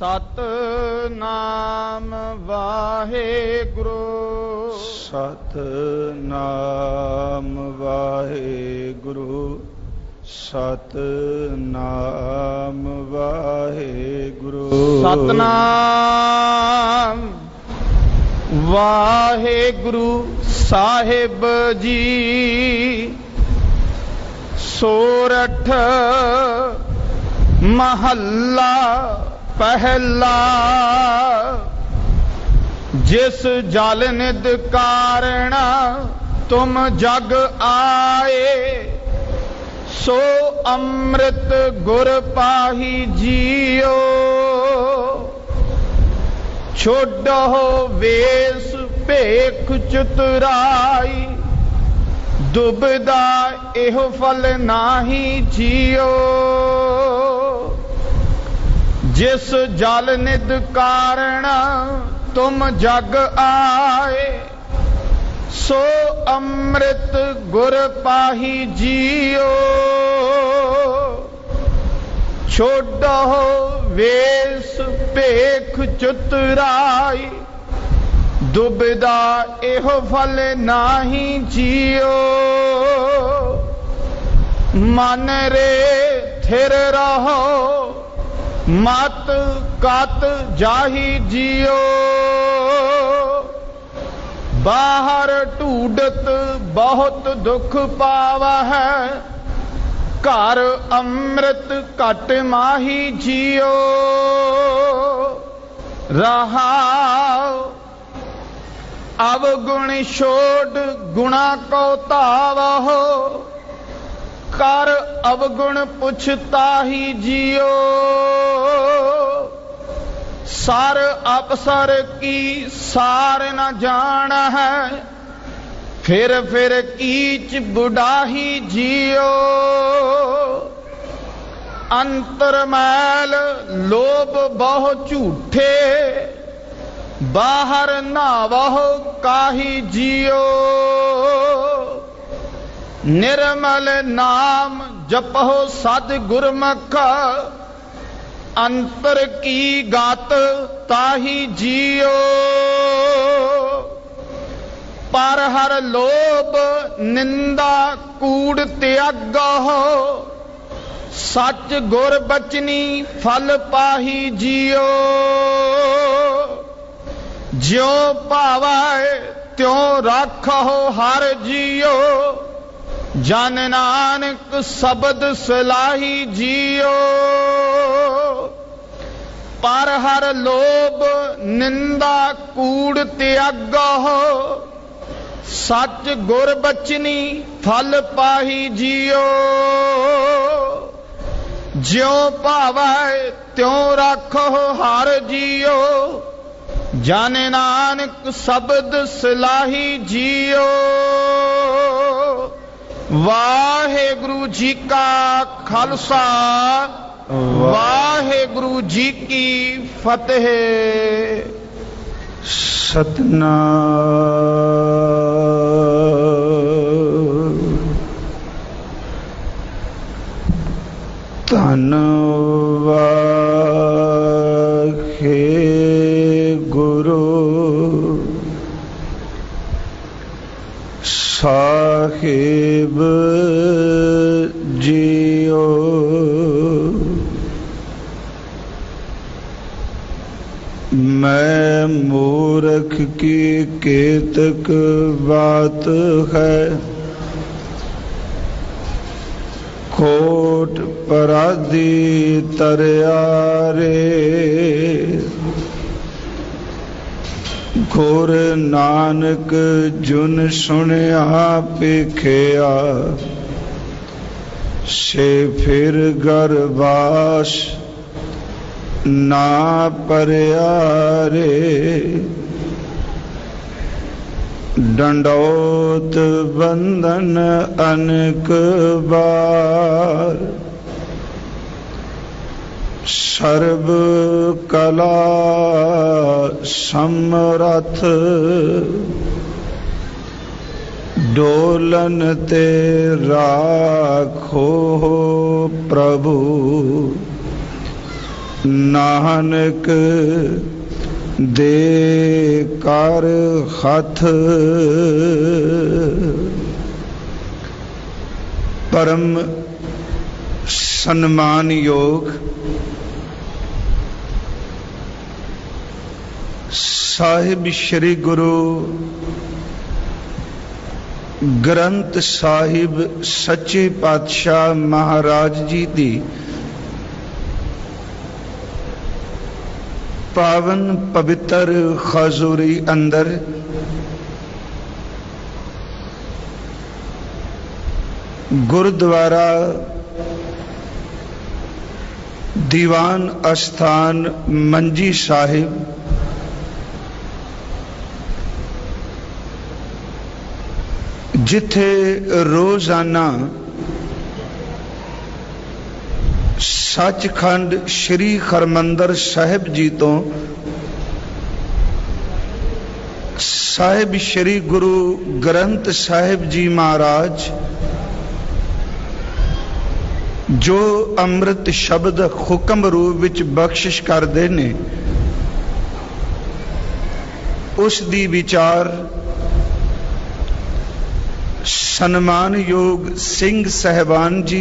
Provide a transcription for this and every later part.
ਸਤਨਾਮ ਵਾਹਿਗੁਰੂ। ਸਤਨਾਮ ਵਾਹਿਗੁਰੂ। ਸਤਨਾਮ ਵਾਹਿਗੁਰੂ। ਸਤਨਾਮ ਵਾਹਿਗੁਰੂ ਸਾਹਿਬ ਜੀ। ਸੋਰਠ ਮਹੱਲਾ ਪਹਿਲਾ। ਜਿਸ ਜਲ ਨਿਧ ਕਾਰਣ ਤੁਮ ਜਗ ਆਏ, ਸੋ ਅੰਮ੍ਰਿਤ ਗੁਰ ਪਾਹੀ ਜੀਓ। ਛੋਡੋ ਵੇਸ ਭੇਖ ਚਤੁਰਾਈ, ਦੁਬਿਧਾ ਇਹੋ ਫਲ ਨਾਹੀ ਜੀਓ। ਜਿਸ ਜਲ ਨਿਧ ਕਾਰਣ ਤੁਮ ਜਗ ਆਏ, ਸੋ ਅੰਮ੍ਰਿਤ ਗੁਰ ਪਾਹੀ ਜੀਓ। ਛੋਡੋ ਵੇਸ ਭੇਖ ਚਤੁਰਾਈ, ਦੁਬਿਧਾ ਇਹੋ ਫਲ ਨਾਹੀ ਜੀਓ। ਮਨ ਰੇ ਥਿਰ ਰਹੋ, ਮਤ ਕਤ ਜਾਹੀ ਜੀਓ। ਬਾਹਰ ਢੂਡਤ ਬਹੁਤ ਦੁਖ ਪਾਵਾ ਹੈ, ਘਰ ਅੰਮ੍ਰਿਤ ਘਟ ਮਾਹੀ ਜੀਓ। ਰਹਾਉ ਅਵਗੁਣ ਛੋੜ ਗੁਣਾ ਕੋ ਧਾਵਹੁ, ਕਰ ਅਵਗੁਣ ਪੁੱਛਤਾਹੀ ਜੀਓ। ਸਰ ਅਪਸਰ ਕੀ ਸਾਰ ਨ ਜਾਣ ਹੈ, ਫਿਰ ਫਿਰ ਕੀਚ ਬੁਢਾਹੀ ਜੀਓ। ਅੰਤਰ ਮੈਲ ਲੋਭ ਬਹੁ ਝੂਠੇ, ਬਾਹਰ ਨਾਵਹੁ ਕਾਹੀ ਜੀਓ। ਨਿਰਮਲ ਨਾਮ ਜਪਹੁ ਸਦ ਗੁਰਮੁਖ, ਅੰਤਰ ਕੀ ਗਤ ਤਾਹੀ ਜੀਓ। ਪਰ ਹਰ ਲੋਭ ਨਿੰਦਾ ਕੂੜ ਤਿਆਗਹੁ, ਸੱਚ ਗੁਰ ਬਚਨੀ ਫਲ ਪਾਹੀ ਜੀਓ। ਜਿਉ ਭਾਵੈ ਤਿਉ ਰਾਖਹੁ ਹਰ ਜੀਓ, ਜਨ ਨਾਨਕ ਸ਼ਬਦ ਸਲਾਹੀ ਜੀਓ। ਪਰ ਹਰ ਲੋਭ ਨਿੰਦਾ ਕੂੜ ਤਿਆਗਹੁ, ਸੱਚ ਗੁਰ ਬਚਨੀ ਫਲ ਪਾਹੀ ਜੀਓ। ਜਿਉ ਭਾਵੈ ਤਿਉ ਰਾਖਹੁ ਹਰ ਜੀਓ, ਜਨ ਨਾਨਕ ਸ਼ਬਦ ਸਲਾਹੀ ਜੀਓ। ਵਾਹਿਗੁਰੂ ਜੀ ਕਾ ਖਾਲਸਾ, ਵਾਹਿਗੁਰੂ ਜੀ ਕੀ ਫਤਿਹ। ਸਤਨਾਮ। ਧੰਨ ਵਾਹਿਗੁਰੂ ਸਾਹਿਬ ਜੀਓ। मैं मूर्ख की केतक बात है, खोट पराधी तरियारे। गुर नानक जुन सुनिया पेखिया, से फिर गरबास ना परियारे। डंडौत बंधन अनेक बार, सर्व कला समरथ। डोलन ते राखो प्रभु, ਨਾਨਕ ਦੇ ਕਰ ਹੱਥ परम सम्मान योग साहिब श्री गुरु ग्रंथ साहिब सच्चे पातशाह महाराज जी दी पावन पवित्र खजूरी अंदर गुरुद्वारा दीवान अस्थान मंजी साहिब जिथे रोजाना सचखंड श्री हरमंदर साहिब जी तो साहिब श्री गुरु ग्रंथ साहिब जी महाराज जो अमृत शब्द हुक्म रूप विच बख्शिश करते ने उस दी विचार सन्मान योग सिंह साहबान जी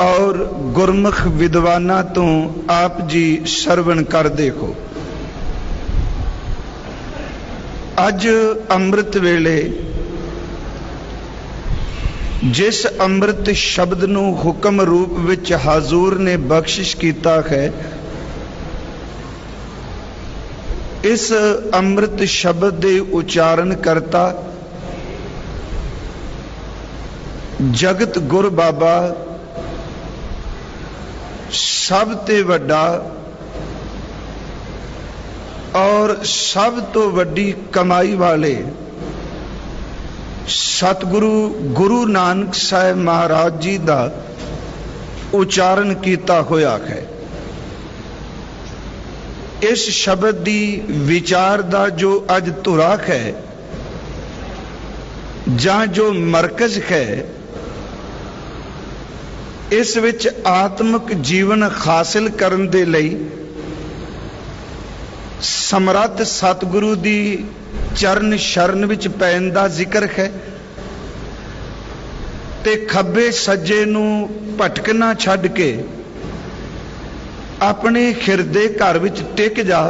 और गुरमुख विद्वाना तो आप जी सरवण कर देखो। अज अमृत वेले जिस अमृत शब्द नू हुक्म रूप विच हाजूर ने बख्शिश कीता है, इस अमृत शब्द दे उच्चारण करता जगत गुर बाबा सब ते वड्डा और सब तो वड्डी कमाई वाले सतगुरु गुरु नानक साहिब महाराज जी का उच्चारण किया होया है। इस शब्द की विचार का जो अज धुरा है जां जो मरकज है, इस विच आत्मिक जीवन हासिल करने दे लई समर्थ सतगुरु दी चरण शरण विच पैन दा जिक्र है ते खब्बे सज्जे नू भटकना छड्ड के अपने हिरदे घर विच टिक जा।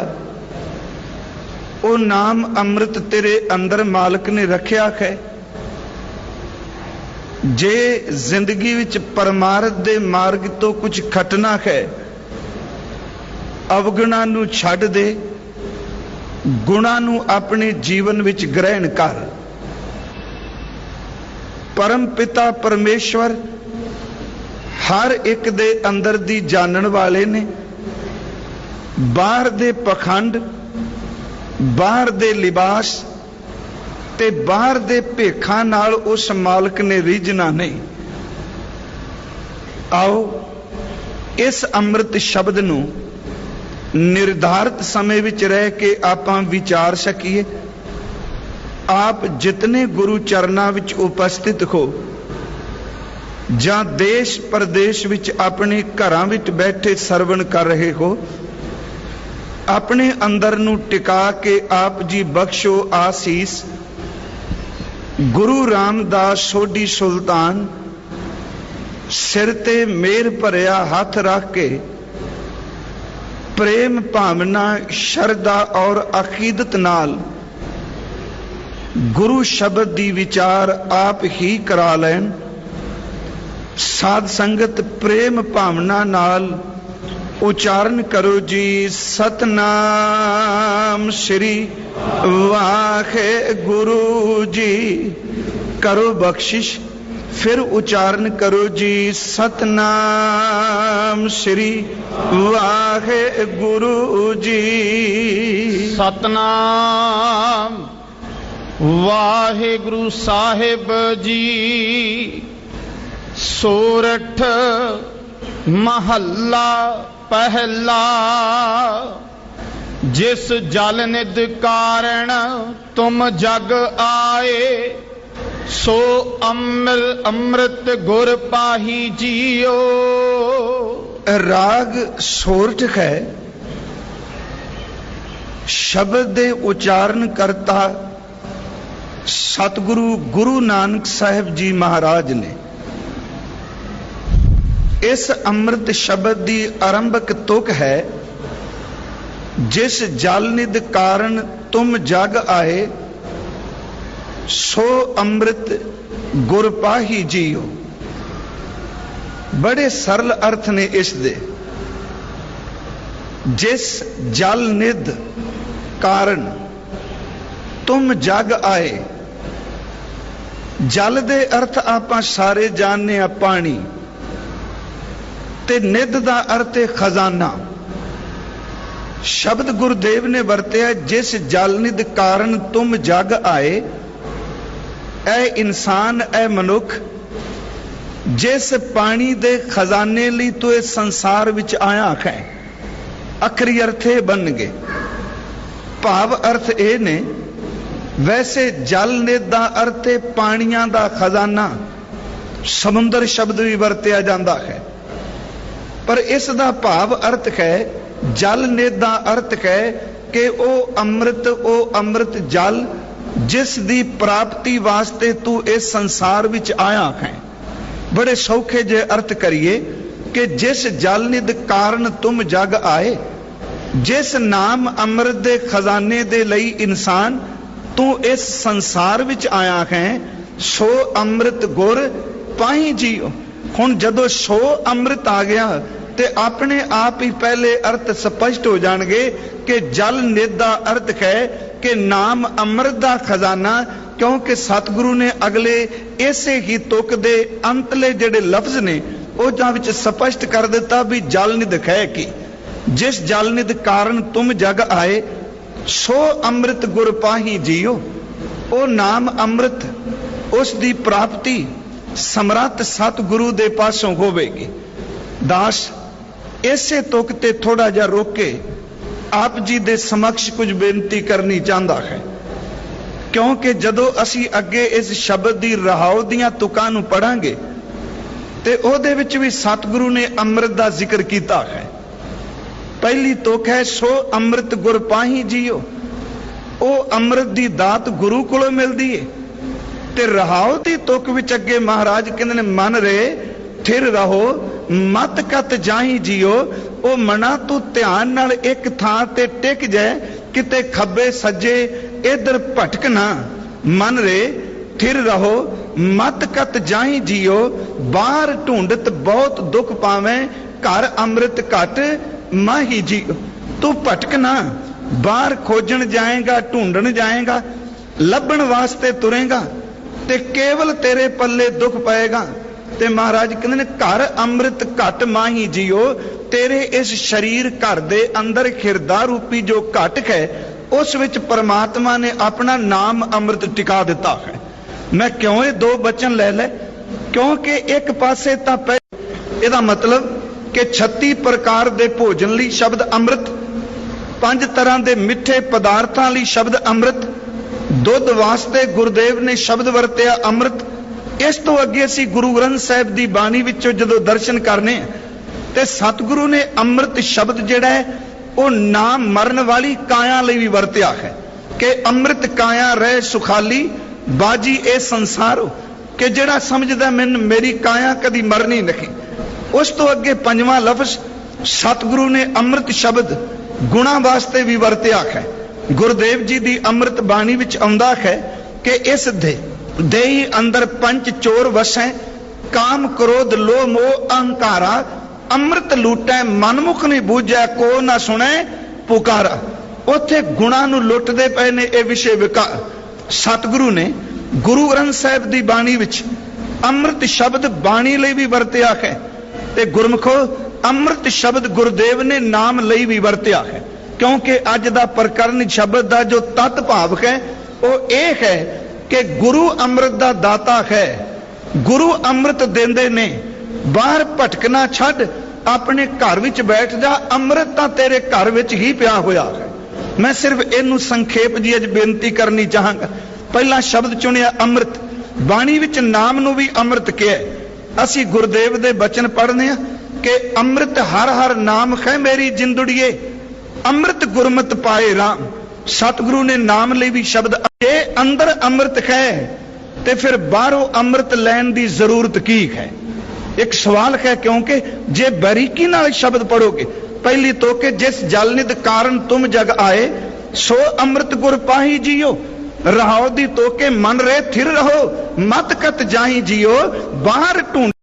ओ नाम अमृत तेरे अंदर मालिक ने रखिया है। जे जिंदगी विच परमार्थ दे मार्ग तो कुछ खटना है, अवगुणा नू छड्ड दे, गुणा नू अपने जीवन विच ग्रहण कर। परम पिता परमेश्वर हर एक दे अंदर दी जानन वाले ने। बाहर दे पखंड, बाहर दे लिबास ते बाहर दे भेखा नाल उस मालिक ने रीझना नहीं। आओ इस अमृत शब्द नू निर्धारित समय विच रह के आपां विचार सकीए। आप जितने गुरु चरना विच उपस्थित हो जां देश प्रदेश विच अपने घरां विच बैठे सरवण कर रहे हो, अपने अंदर नू टिका के आप जी बख्शो आसीस। गुरु रामदास सोढी सुल्तान सिर ते मेर भरिया हाथ रख के प्रेम भावना श्रद्धा और अकीदत नाल गुरु शब्द दी विचार आप ही करा लैन। साध संगत प्रेम भावना नाल उच्चारण करो जी। सतनाम श्री वाहे गुरु जी। करो बख्शिश, फिर उच्चारण करो जी। सतनाम श्री वाहे गुरु जी। सतनाम वाहे गुरु साहिब जी। सोरठ महला पहला। जिस जल निध कारण तुम जग आए, सो अमृत गुर पाही जियो। राग सोरठ है, शब्द दे उचारण करता सतगुरु गुरु नानक साहिब जी महाराज ने इस अमृत शब्द की आरंभक तुक है, जिस जल निध कारण तुम जग आए, सो अमृत गुर पाही जियो। बड़े सरल अर्थ ने इस दे। जिस जल निध कारण तुम जग आए, जल दे अर्थ आपां सारे जानने आ पानी, ते निध दा अर्थ है खजाना। शब्द गुरुदेव ने वरतिया जिस जल निध कारण तुम जग आए। ऐ इंसान, ऐ मनुख, जिस पानी दे खजाने लई तू इस संसार विच आया है। अखरी अर्थ बन गए। भाव अर्थ ए ने, वैसे जल निध दा अर्थ है पानियां दा खजाना, समुंदर शब्द भी वरतिया जाता है, पर इस दा भाव अर्थ है जल निध दा अर्थ है कि ओ अमृत जल जिस दी प्राप्ति वास्ते तू इस संसार विच आया है। बड़े सौखे जे अर्थ करिए कि जिस जल निध कारण तुम जग आए, जिस नाम अमृत दे खजाने दे लई इंसान तू इस संसार विच आया है, सो अमृत गुर पाही जियो। हुण जदों सो अमृत आ गया ते अपने आप ही पहले अर्थ स्पष्ट हो जाणगे कि जल निध दा अर्थ है कि नाम अमृत दा खजाना, क्योंकि सतगुरु ने अगले इसे ही तुक दे अंतले जेड़े लफ्ज ने उहदां विच स्पष्ट कर दिता भी जल निध है कि जिस जल निध कारण तुम जग आए, सो अमृत गुर पाही जियो। ओ नाम अमृत उस दी प्राप्ति समर्थ सतगुरु दे पासों होवेगी। दास इसे तुक ते थोड़ा जा रोक के आप जी दे समक्ष कुछ बेनती करनी चाहता है, क्योंकि जदों असी अगे इस शब्द दी रहाओ दियां तुकां नूं पढ़ांगे ते ओहदे विच भी सतगुरु ने अमृत दा जिक्र कीता है। पहली तुक है सो अमृत गुर पाही जियो। ओ अमृत दी दात गुरु कोलों मिलदी है। ते रहाओ दी तुक विच अगे महाराज कहंदे ने मन रहे थिर रहो मत कत जाही जियो। ओ मना तू ध्यान नाल एक थां ते टिक जाए, किते खब्बे सज्जे इधर भटक ना। मन रे थिर रहो मत कत जाही जियो। बाहर ढूंढत बहुत दुख पावे, घर अमृत घट माही जियो। तू भटक ना, बाहर खोजन जाएगा, ढूंढन जाएगा, लभण वास्ते तुरेगा ते केवल तेरे पल्ले दुख पाएगा। ते महाराज कहते ने घर अमृत घट माही जियो। तेरे इस शरीर घर दे अंदर खिरदा रूपी जो घट है, उस विच परमात्मा ने अपना नाम अमृत टिका दिता है। मैं क्यों ये दो बचन ले ले, क्योंकि एक पासे तां इहदा मतलब कि 36 प्रकार दे भोजन लई शब्द अमृत, 5 तरह दे मिठे पदार्थां लई शब्द अमृत, दुध वास्ते गुरुदेव ने शब्द वरतिया अमृत। इस तो अगे असी गुरु ग्रंथ साहिब दी बाणी विचों जदों दर्शन करने ते सतगुरु ने अमृत शब्द जिहड़ा है वो नाम मरण वाली काया लई भी वरतिया है कि अमृत काया रह सुखाली बाजी ए संसारो, कि जिहड़ा समझदा मैनूं मेरी काया कदी मरनी नहीं। उस तो अगे 5वां लफ्ज सतगुरु ने अमृत शब्द गुणा वास्ते भी वरतिया है। गुरुदेव जी दी अमृत बाणी विच आउंदा है कि इस देही अंदर पंच चोर वसै, काम क्रोध लोह मोह अहंकारा, अमृत लूटै मनमुख नहीं बूझै, को ना सुनै पुकारा। उथे गुणा नूं लुटदे पए ने ये विषय विका। सतगुरु ने गुरु ग्रंथ साहिब दी बाणी विच अमृत शब्द बाणी लई भी वरतिया है ते गुरमुखो अमृत शब्द गुरुदेव ने नाम लई भी वरतिया है, क्योंकि अज दा प्रकरण शब्द दा जो तत् भाव है वो ये है कि गुरु अमृत दा दाता है। गुरु अमृत देंदे ने, बाहर भटकना छड़ अपने घर विच बैठ जा, अमृत तां तेरे घर विच ही पिया होया है। मैं सिर्फ इनू संखेप जी अज बेनती करनी चाहांगा। पहला शब्द चुनिया अमृत, बाणी विच नाम नू भी अमृत कहा। असी गुरुदेव दे बचन पढ़ने के अमृत हर हर नाम है मेरी जिंदड़िए, अमृत गुरमत पाए राम। सतगुरु ने नाम ਲਈ भी शब्द ए अंदर अमृत है ते फिर बाहरों अमृत लैन की जरूरत की है। एक सवाल है, क्योंकि जे बारीकी नाल शब्द पढ़ोगे, पहली तो के जिस जल निध कारण तुम जग आए, सो अमृत गुर पाही जियो। रहाओ दी तो के मन रे थिर रहो, मत कत जाही जियो, बाहर ढूंढ